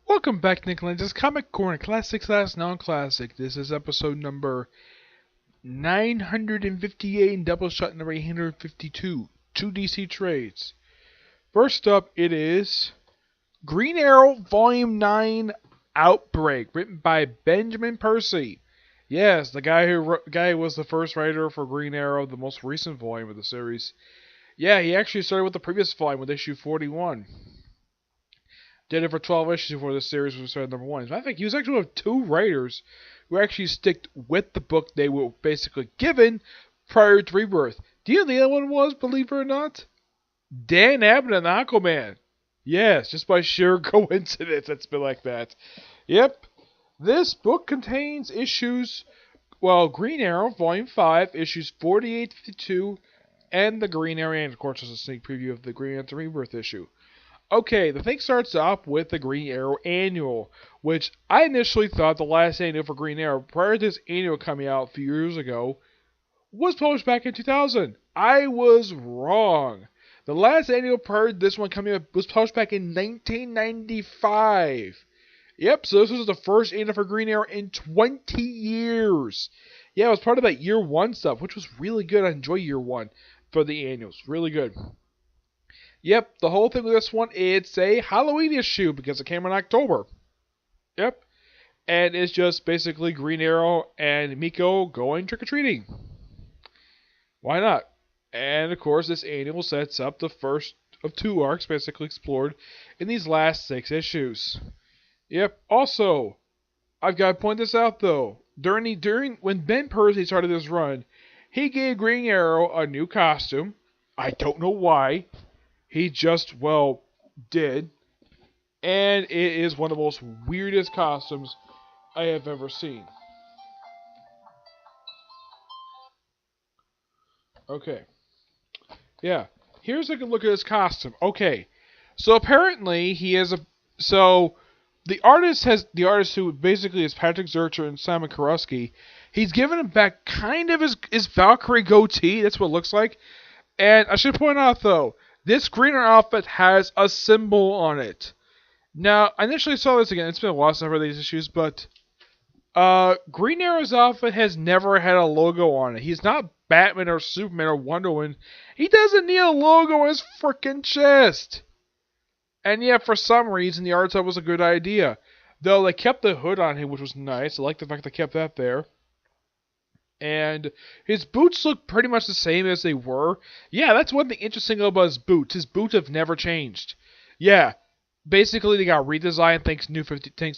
Welcome back to Lenz Comic Corner, Classic slash Non-Classic. This is episode number 958 and Doubleshot number 852. Two DC trades. First up, it is Green Arrow Volume 9 Outbreak, written by Benjamin Percy. Yes, the guy who was the first writer for Green Arrow, the most recent volume of the series. Yeah, he actually started with the previous volume with issue 41. Did it for 12 issues before the series was started number 1. As a matter of fact, he was actually one of two writers who actually sticked with the book they were basically given prior to Rebirth. Do you know the other one was, believe it or not? Dan Abnett and Aquaman. Yes, just by sheer coincidence, it's been like that. Yep. This book contains Green Arrow, Volume 5, issues 48 to 52, and the Green Arrow, and of course, there's a sneak preview of the Green Arrow Rebirth issue. Okay, the thing starts off with the Green Arrow Annual, which I initially thought the last annual for Green Arrow, prior to this annual coming out a few years ago, was published back in 2000. I was wrong. The last annual prior to this one coming out was published back in 1995. Yep, so this was the first annual for Green Arrow in 20 years. Yeah, it was part of that year one stuff, which was really good. I enjoy year one for the annuals. Really good. Yep, the whole thing with this one, it's a Halloween issue because it came in October. Yep. And it's just basically Green Arrow and Miko going trick-or-treating. Why not? And of course, this annual sets up the first of two arcs basically explored in these last 6 issues. Yep. Also, I've got to point this out though. During when Ben Percy started this run, he gave Green Arrow a new costume. I don't know why. He just, did. And it is one of the most weirdest costumes I have ever seen. Okay. Yeah. Here's a good look at his costume. Okay. So apparently he has the artist who basically is Patrick Zurcher and Simon Kurowski, he's given him back kind of his Valkyrie goatee. That's what it looks like. And I should point out though, this Green Arrow outfit has a symbol on it. Now, I initially saw this again. It's been a while since I've read these issues, but Green Arrow's outfit has never had a logo on it. He's not Batman or Superman or Wonder Woman. He doesn't need a logo on his frickin' chest. And yeah, for some reason, the art style was a good idea. Though they kept the hood on him, which was nice. I like the fact they kept that there. And his boots look pretty much the same as they were. Yeah, that's one thing interesting about his boots. His boots have never changed. Yeah, basically they got redesigned thanks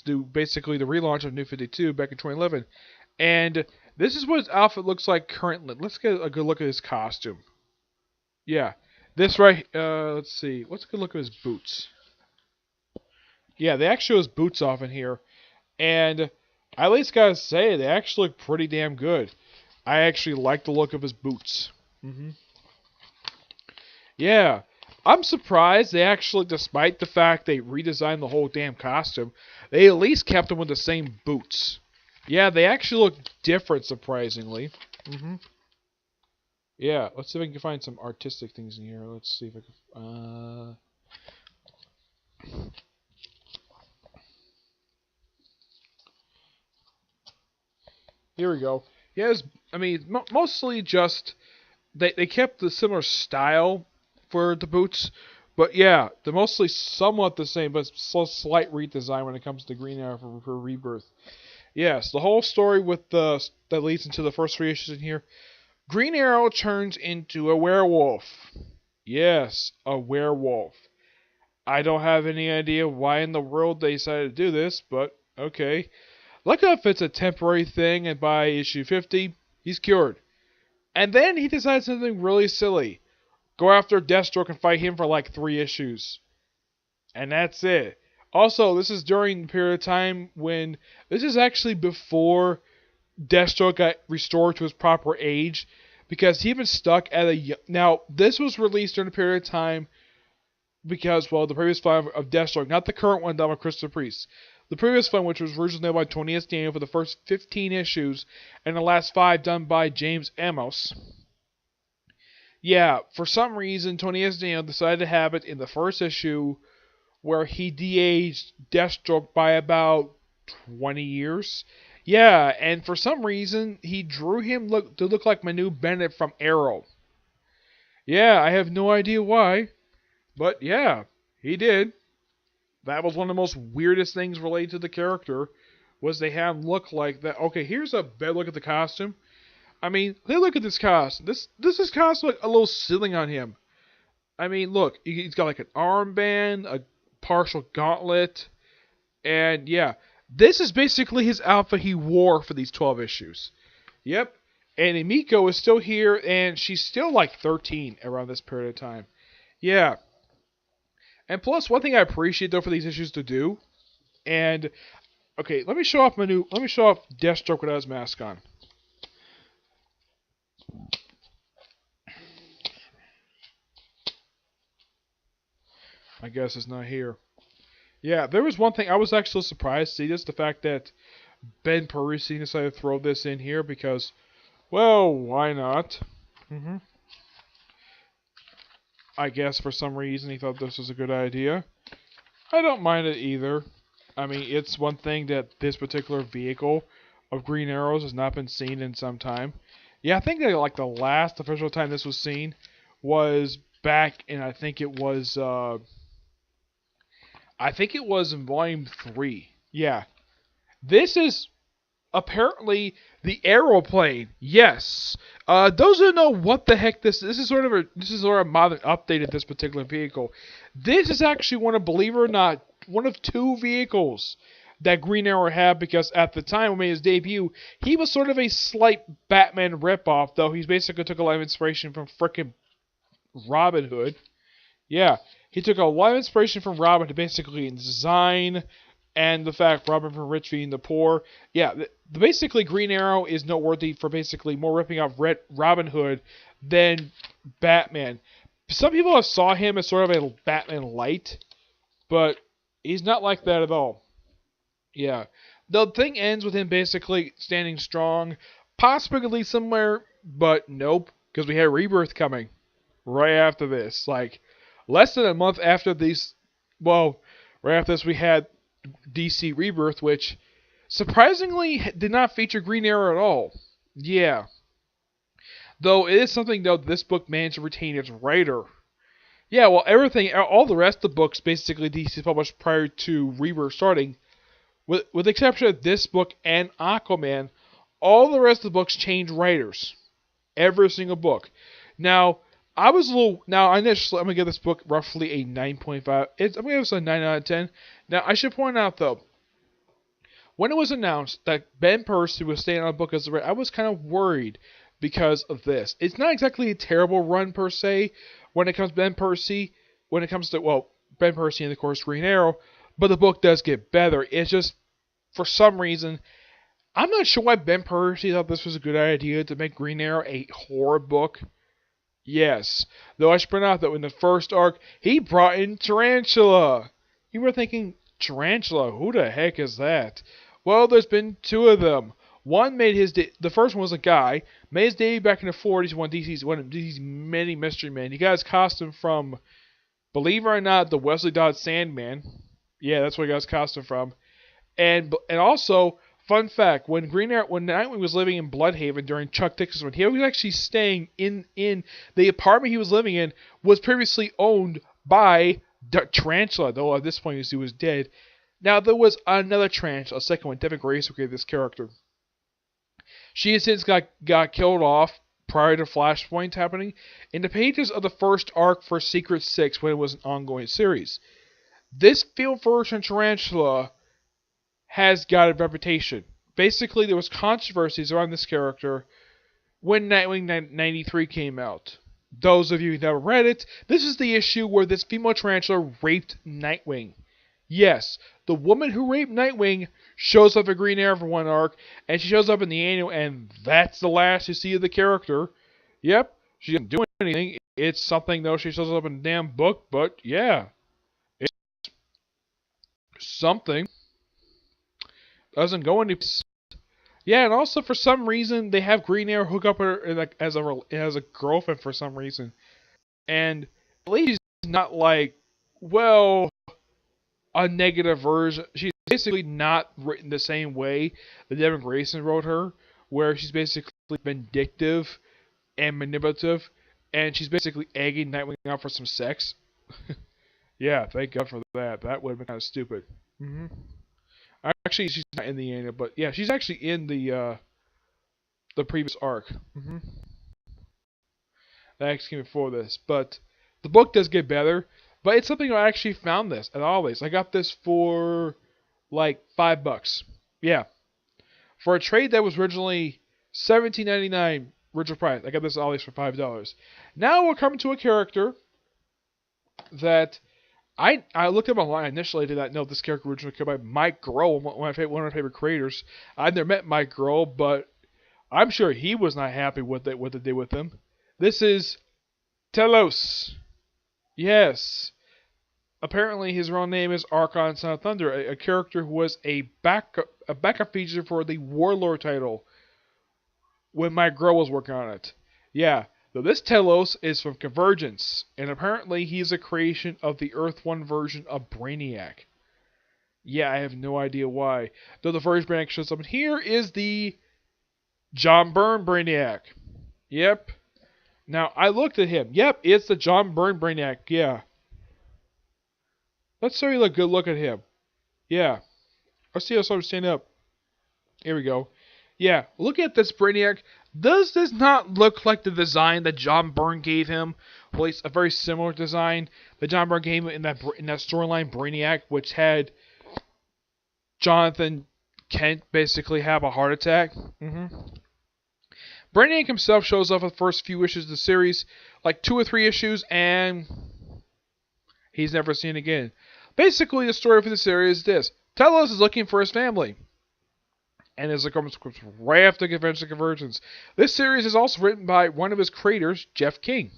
to basically the relaunch of New 52 back in 2011. And this is what his outfit looks like currently. Let's get a good look at his costume. Yeah, this right. Let's see. Let's get a look at his boots. Yeah, they actually show his boots off in here, and I at least gotta say they actually look pretty damn good. I actually like the look of his boots. Yeah, I'm surprised they actually, despite the fact they redesigned the whole damn costume, they at least kept him with the same boots. Yeah, they actually look different, surprisingly. Yeah, let's see if I can find some artistic things in here. Let's see if I can... Here we go. Yes, I mean, mostly just they kept the similar style for the boots, but yeah, they're mostly somewhat the same, but slight redesign when it comes to Green Arrow for Rebirth. Yes, the whole story that leads into the first 3 issues in here. Green Arrow turns into a werewolf. Yes, a werewolf. I don't have any idea why in the world they decided to do this, but okay. Luckily enough, it's a temporary thing, and by issue 50, he's cured. And then he decides something really silly. Go after Deathstroke and fight him for like 3 issues. And that's it. Also, this is during the period of time when... This is actually before Deathstroke got restored to his proper age. Because he was stuck at a... Now, this was released during a period of time because, the previous volume of Deathstroke, not the current one done by Christopher Priest. The previous one, which was originally done by Tony S. Daniel for the first 15 issues, and the last 5 done by James Amos. Yeah, for some reason, Tony S. Daniel decided to have it in the first issue where he de-aged Deathstroke by about 20 years. Yeah, and for some reason, he drew him to look like Manu Bennett from Arrow. Yeah, I have no idea why, but yeah, he did. That was one of the most weirdest things related to the character, was they have him look like that. Okay, here's a better look at the costume. I mean, look at this costume. This is costume like a little ceiling on him. I mean, look, he's got like an armband, a partial gauntlet, and yeah, this is basically his outfit he wore for these 12 issues. Yep. And Emiko is still here, and she's still like 13 around this period of time. Yeah. And plus, one thing I appreciate though for these issues to do, and okay, let me show off Deathstroke without his mask on. I guess it's not here. Yeah, there was one thing I was actually surprised to see this, the fact that Ben Percy decided to throw this in here because, well, why not? I guess for some reason he thought this was a good idea. I don't mind it either. I mean, it's one thing that this particular vehicle of Green Arrows has not been seen in some time. Yeah, I think that like the last official time this was seen was back in, I think it was in Volume 3. Yeah. This is apparently the aeroplane. Yes. Those who know what the heck this is sort of a modern update of this particular vehicle. This is actually believe it or not, one of two vehicles that Green Arrow had, because at the time when he made his debut, he was sort of a slight Batman ripoff, though he basically took a lot of inspiration from frickin' Robin Hood. Yeah, he took a lot of inspiration from Robin to basically in design and the fact Robin from rich feeding the poor. Yeah, basically Green Arrow is noteworthy for basically more ripping off Robin Hood than Batman. Some people have saw him as sort of a Batman light, but he's not like that at all. Yeah. The thing ends with him basically standing strong, possibly somewhere, but nope, because we had Rebirth coming right after this. Like, less than a month after these, well, right after this we had DC Rebirth, which surprisingly did not feature Green Arrow at all. Yeah. Though it is something, though, this book managed to retain its writer. Yeah, well, all the rest of the books basically DC published prior to Rebirth starting, with the exception of this book and Aquaman, all the rest of the books changed writers. Every single book. Now, I'm going to give this book roughly a 9.5. I'm going to give this a 9 out of 10. Now, I should point out, though, when it was announced that Ben Percy was staying on the book as a writer, I was kind of worried because of this. It's not exactly a terrible run, per se, when it comes to Ben Percy, Ben Percy and, of course, Green Arrow, but the book does get better. It's just, for some reason, I'm not sure why Ben Percy thought this was a good idea to make Green Arrow a horror book. Yes, though I should point out that in the first arc, he brought in Tarantula. You were thinking, Tarantula, who the heck is that? Well, there's been two of them. One made the first one was a guy, made his debut back in the 40s when one of DC's many mystery men. He got his costume from, believe it or not, the Wesley Dodds Sandman. Yeah, that's where he got his costume from. And also, fun fact, when Nightwing was living in Bloodhaven during Chuck Dixon's run, he was actually staying in the apartment he was living in was previously owned by Tarantula, though at this point he was dead. Now, there was another Tarantula, a second one, Devin Grace, who created this character. She has since got killed off prior to Flashpoint happening in the pages of the first arc for Secret 6 when it was an ongoing series. This film version Tarantula has got a reputation. Basically, there was controversies around this character when Nightwing 93 came out. Those of you who never read it, this is the issue where this female tarantula raped Nightwing. Yes, the woman who raped Nightwing shows up in Green Arrow for one arc, and she shows up in the annual, and that's the last you see of the character. Yep, she doesn't do anything. It's something, though, she shows up in the damn book, but yeah. It's something. Doesn't go any. Yeah, and also for some reason they have Green Arrow hook up her as a girlfriend for some reason, and at least she's not like, well, a negative version. She's basically not written the same way that Devin Grayson wrote her, where she's basically vindictive and manipulative, and she's basically egging Nightwing out for some sex. Yeah, thank God for that. That would have been kind of stupid. hmm Actually, she's not in the anime, but yeah, she's actually in the previous arc. That actually came before this, but the book does get better. But it's something I actually found this at Always. I got this for like $5. Yeah, for a trade that was originally $17.99 original price. I got this at Always for $5. Now we're coming to a character that I looked up online initially. I did not know this character originally came by Mike Grohl, one of my favorite creators. I've never met Mike Grohl, but I'm sure he was not happy with what they did with him. This is Telos. Yes. Apparently, his real name is Archon Son of Thunder, a character who was a backup feature for the Warlord title when Mike Grohl was working on it. Yeah. So this Telos is from Convergence, and apparently he's a creation of the Earth 1 version of Brainiac. Yeah, I have no idea why. Though the first Brainiac shows up here is the John Byrne Brainiac. Yep. Now, I looked at him. Yep, it's the John Byrne Brainiac. Yeah. Let's show you a good look at him. Yeah. Let's see how I'm stand up. Here we go. Yeah, look at this Brainiac. Does this not look like the design that John Byrne gave him? Well, it's a very similar design that John Byrne gave him in that storyline Brainiac, which had Jonathan Kent basically have a heart attack. Brainiac himself shows up in the first few issues of the series, like 2 or 3 issues, and he's never seen again. Basically, the story for the series is this. Telos is looking for his family. And as it comes right after Convergence. This series is also written by one of his creators, Jeff King.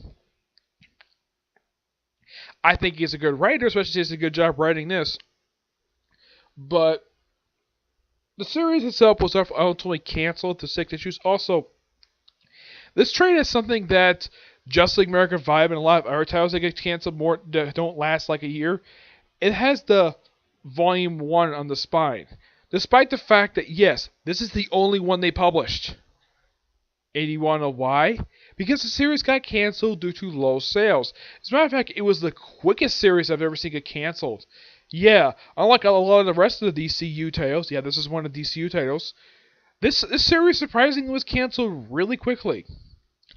I think he's a good writer, especially since he does a good job writing this. But the series itself was ultimately canceled to 6 issues. Also, this trade is something that Just Like American Vibe and a lot of other titles that get canceled more that don't last like a year. It has the Volume 1 on the spine. Despite the fact that, yes, this is the only one they published. And you want to know why? Because the series got canceled due to low sales. As a matter of fact, it was the quickest series I've ever seen get canceled. Yeah, unlike a lot of the rest of the DCU titles, yeah, this is one of the DCU titles, this series surprisingly was canceled really quickly.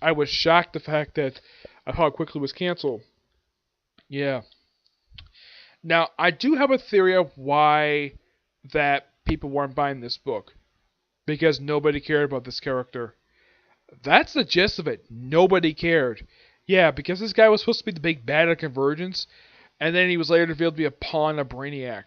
I was shocked the fact that of how quickly it was canceled. Yeah. Now, I do have a theory of why that people weren't buying this book. Because nobody cared about this character. That's the gist of it. Nobody cared. Yeah, because this guy was supposed to be the big bad of Convergence, and then he was later revealed to be a pawn of Brainiac.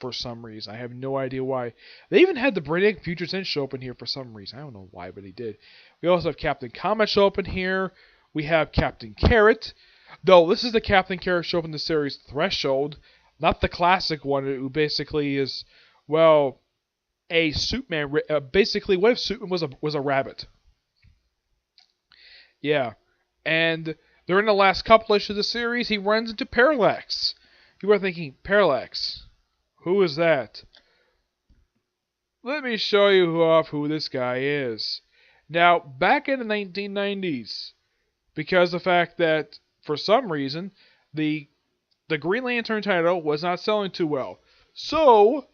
For some reason. I have no idea why. They even had the Brainiac Future Tense show up in here for some reason. I don't know why, but he did. We also have Captain Comet show up in here. We have Captain Carrot. Though, this is the Captain Carrot show up in the series Threshold. Not the classic one, who basically is, well, a Superman. Basically, what if Superman was a rabbit? Yeah. And during the last couple issues of the series, he runs into Parallax. You are thinking, Parallax? Who is that? Let me show you off who this guy is. Now, back in the 1990s, because of the fact that, for some reason, the Green Lantern title was not selling too well. So,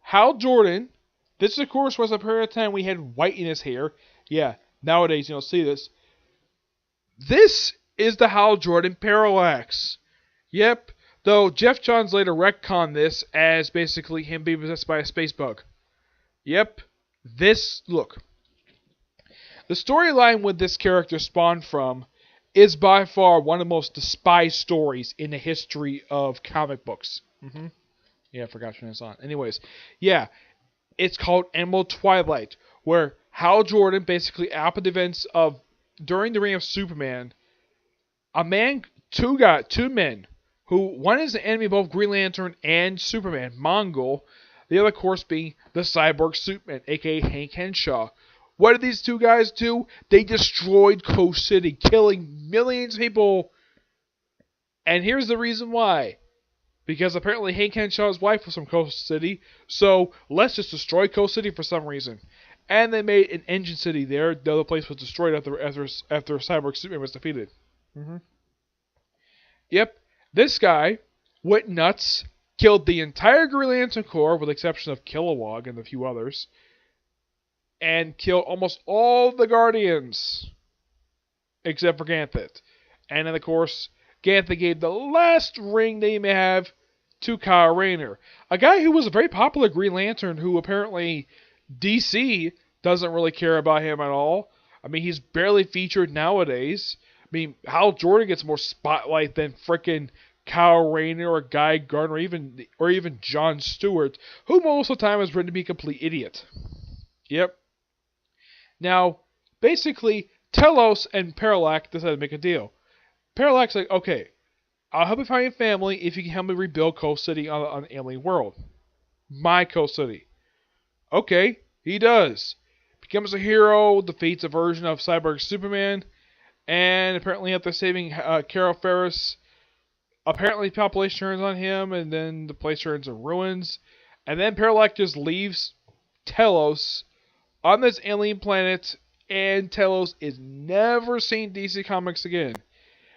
Hal Jordan, this of course was a period of time we had white in his hair. Yeah, nowadays you don't see this. This is the Hal Jordan Parallax. Yep, though Jeff Johns later retconned this as basically him being possessed by a space bug. Yep, this, look. The storyline with this character spawned from is by far one of the most despised stories in the history of comic books. Yeah, I forgot to turn this on. Anyways, yeah, it's called Emerald Twilight, where Hal Jordan basically after the events of during the reign of Superman, two men, who one is the enemy of both Green Lantern and Superman, Mongol, the other of course being the cyborg Superman, aka Hank Henshaw. What did these two guys do? They destroyed Coast City, killing millions of people. And here's the reason why. Because apparently Hank Henshaw's wife was from Coast City, so let's just destroy Coast City for some reason. And they made an engine city there. The other place was destroyed after Cyborg Superman was defeated. Yep, this guy went nuts, killed the entire Green Lantern Corps, with the exception of Kilowog and a few others, and killed almost all the Guardians, except for Ganthet. And then, of course, Ganthet gave the last ring they may have to Kyle Rayner, a guy who was a very popular Green Lantern, who apparently DC doesn't really care about him at all. I mean, he's barely featured nowadays. I mean, Hal Jordan gets more spotlight than frickin' Kyle Rayner or Guy Gardner or even John Stewart, who most of the time is written to be a complete idiot. Yep. Now, basically, Telos and Parallax decided to make a deal. Parallax like, okay, I'll help you find your family if you can help me rebuild Coast City on an alien world. My Coast City. Okay, he does. Becomes a hero, defeats a version of Cyborg Superman, and apparently after saving Carol Ferris, apparently population turns on him, and then the place turns in ruins. And then Parallax just leaves Telos on this alien planet, and Telos is never seen DC Comics again.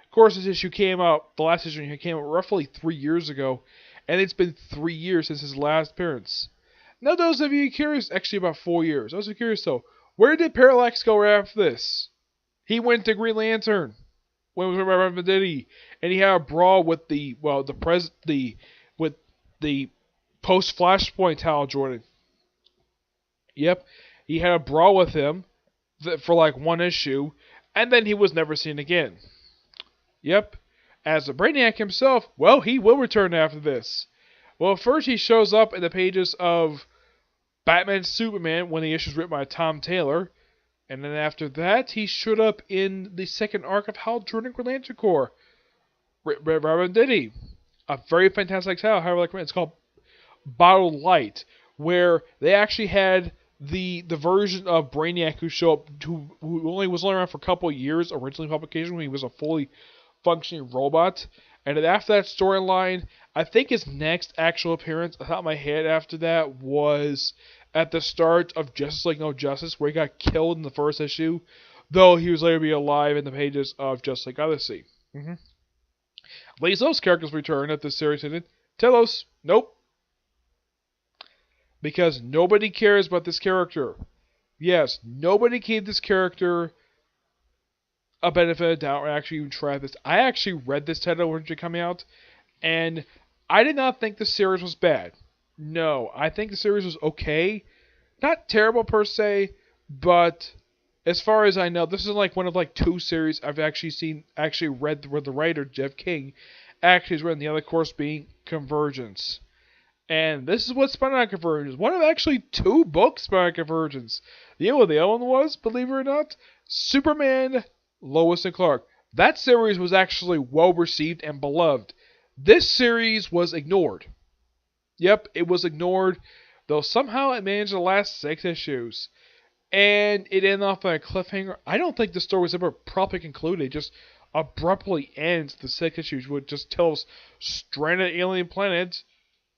Of course, this issue came out, the last issue came out roughly 3 years ago, and it's been 3 years since his last appearance. Now, those of you curious, actually about 4 years. Those of you curious though, where did Parallax go right after this? He went to Green Lantern when he was with Venditti, and he had a brawl with the post Flashpoint Hal Jordan. Yep, he had a brawl with him for like one issue, and then he was never seen again. Yep. As the Brainiac himself, well, he will return after this. Well, first he shows up in the pages of Batman Superman when the issue was written by Tom Taylor. And then after that, he showed up in the second arc of Hal Jordan Green Lantern Corps. Robin Diddy. A very fantastic title, however I recommend. It's called Bottled Light, where they actually had the version of Brainiac who showed up, who was only around for a couple of years, originally publication, when he was a fully functioning robot. And then after that storyline, I think his next actual appearance, off the top of my head after that, was at the start of Justice League No Justice, where he got killed in the first issue, though he was later be alive in the pages of Justice League Odyssey. At least those characters return at this series ended. Telos, nope. Because nobody cares about this character. Yes, nobody gave this character a benefit of doubt or actually even tried this. I actually read this title when it came out, and I did not think the series was bad. No, I think the series was okay. Not terrible per se, but as far as I know, this is like one of like 2 series I've actually read where the writer, Jeff King, actually has written, the other course being Convergence. And this is what spun out of Convergence. One of actually 2 books spun out of Convergence. You know what the other one was, believe it or not? Superman, Lois and Clark. That series was actually well received and beloved. This series was ignored. Yep, it was ignored, though somehow it managed to last 6 issues. And it ended off on a cliffhanger. I don't think the story was ever properly concluded. It just abruptly ends the 6 issues, which just tells stranded alien planets,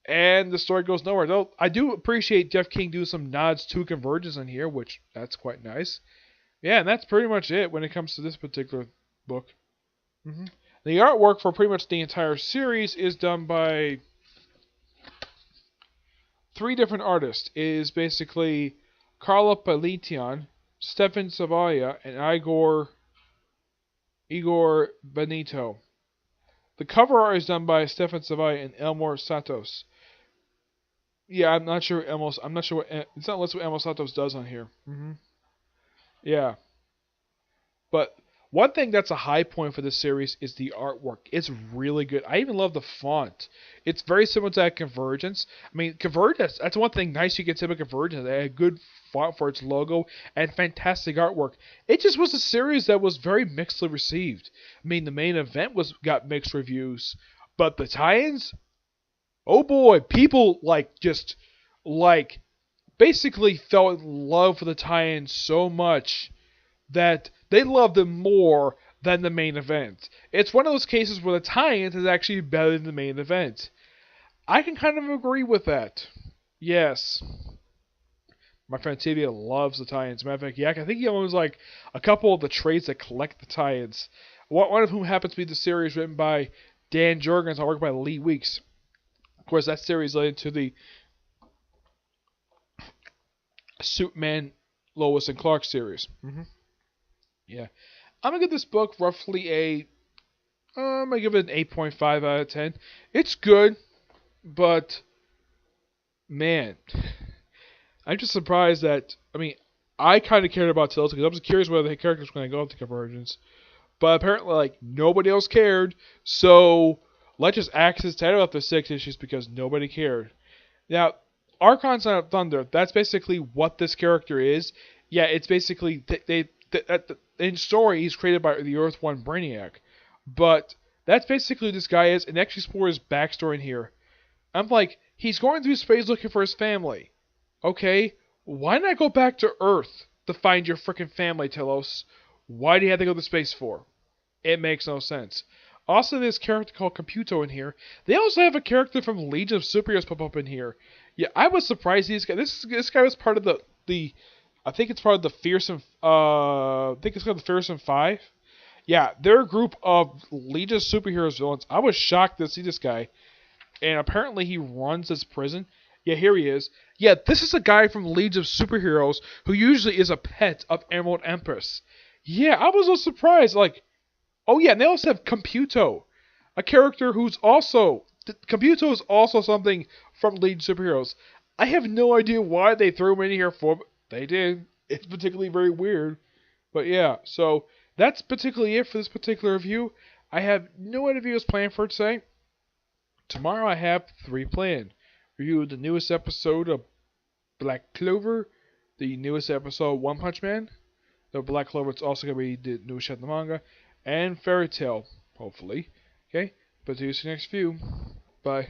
and the story goes nowhere. Though I do appreciate Jeff King doing some nods to Convergence in here, which that's quite nice. Yeah, and that's pretty much it when it comes to this particular book. The artwork for pretty much the entire series is done by 3 different artists. It is basically Carla Palition, Stefan Savaya, and Igor Benito. The cover art is done by Stefan Savaya and Elmore Santos. Yeah, I'm not sure what it's not listed what Elmore Santos does on here. Yeah. But one thing that's a high point for this series is the artwork. It's really good. I even love the font. It's very similar to that Convergence. I mean, Convergence, that's one thing nice you can say about Convergence. They had a good font for its logo and fantastic artwork. It just was a series that was very mixedly received. I mean, the main event got mixed reviews, but the tie-ins, oh boy, people basically fell in love with the tie-ins so much that they loved them more than the main event. It's one of those cases where the tie-in is actually better than the main event. I can kind of agree with that. Yes. My friend Tibia loves the tie-ins. Matter of fact, yeah, I think he owns like a couple of the trades that collect the tie-ins. One of whom happens to be the series written by Dan Jurgens and worked by Lee Weeks. Of course, that series led to the Superman, Lois and Clark series. Yeah, I'm gonna give this book roughly I'm gonna give it an 8.5 out of 10. It's good, but man, I'm just surprised that I kind of cared about Telos because I was curious whether the characters were going to go up to Convergence, but apparently like nobody else cared, so let's just axe his title after 6 issues because nobody cared. Now, Archon Son of Thunder, that's basically what this character is. Yeah, it's basically in story he's created by the Earth One Brainiac, but that's basically who this guy is, and actually explore his backstory in here. I'm like, he's going through space looking for his family. Okay, why not go back to Earth to find your frickin' family, Telos? Why do you have to go to space for? It makes no sense. Also, there's a character called Computo in here. They also have a character from Legion of Superheroes pop up in here. Yeah, I was surprised these guys. This guy was part of the I think it's part of the Fearsome. I think it's called the Fearsome Five. Yeah, they're a group of Legion of Superheroes villains. I was shocked to see this guy, and apparently he runs this prison. Yeah, here he is. Yeah, this is a guy from Legion of Superheroes who usually is a pet of Emerald Empress. Yeah, I was so surprised. Like, oh yeah, and they also have Computo, a character who's also Computo is also something from Legion Superheroes. I have no idea why they threw him in here for, but they did. It's particularly very weird. But yeah, so that's particularly it for this particular review. I have no other videos planned for today. Tomorrow I have 3 planned. Review the newest episode of Black Clover, the newest episode of One Punch Man. The Black Clover is also going to be the newest shot in the manga, and Fairy Tail, hopefully. Okay, but see you next view. Bye.